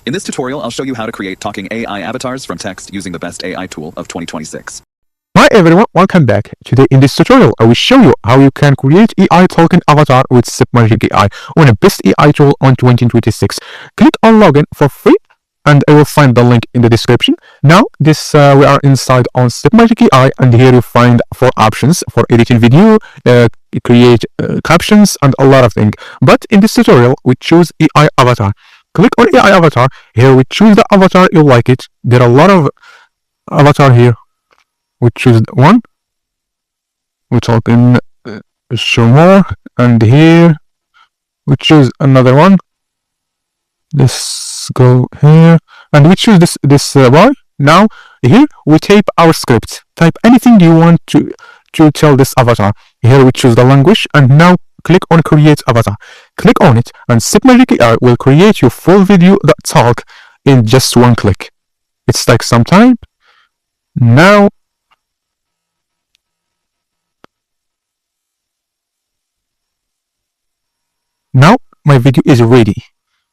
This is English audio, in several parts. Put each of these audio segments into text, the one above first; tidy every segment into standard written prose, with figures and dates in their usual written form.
In this tutorial, I'll show you how to create talking AI avatars from text using the best AI tool of 2026. Hi everyone, welcome back. Today in this tutorial, I will show you how you can create AI talking avatar with Submagic AI on a best AI tool on 2026. Click on login for free and I will find the link in the description. Now we are inside on Submagic AI, and here you find 4 options for editing video, create captions and a lot of things. But in this tutorial, we choose AI avatar. Click on AI avatar. Here we choose the avatar you like it. There are a lot of avatar here. We choose one. We talk in show more, and here we choose another one. Let's go here, and we choose this bar. Now here we type our script. Type anything you want to tell this avatar. Here we choose the language, and now click on create avatar. Click on it, and Submagic AI will create your full video that talk in just one click. It's take some time. Now my video is ready.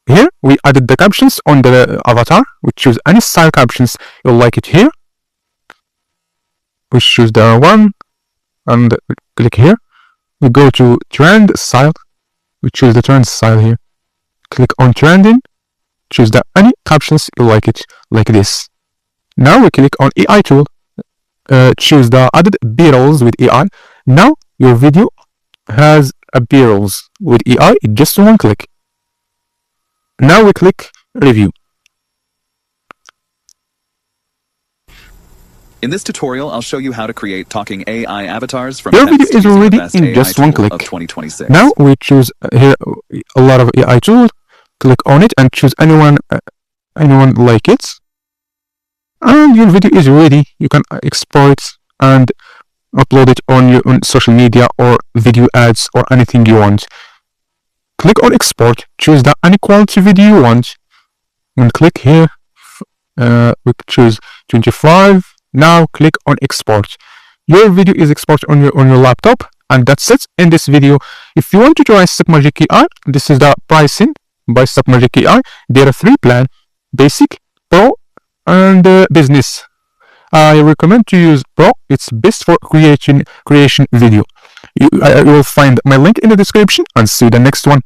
Here we added the captions on the avatar. We choose any style captions you like it here. We choose the one and click here. We go to trend style. We choose the trend style here. Click on trending. Choose the any captions you like it, like this. Now we click on AI tool. Choose the added B-rolls with AI. Now your video has a B-rolls with AI in just one click. Now we click review. In this tutorial, I'll show you how to create talking AI avatars from your video text is using the already best in AI just one tool click. of 2026. Now we choose here a lot of AI tools. Click on it and choose anyone like it, and your video is ready. You can export and upload it on your own social media or video ads or anything you want. Click on export. Choose the any quality video you want, and click here. We choose 25. Now click on export. Your video is exported on your laptop, and that's it in this video. If you want to try Submagic AI, this is the pricing by Submagic AI. There are 3 plans: basic, pro, and business. I recommend to use pro. It's best for creation video. You will find my link in the description, and see you the next one.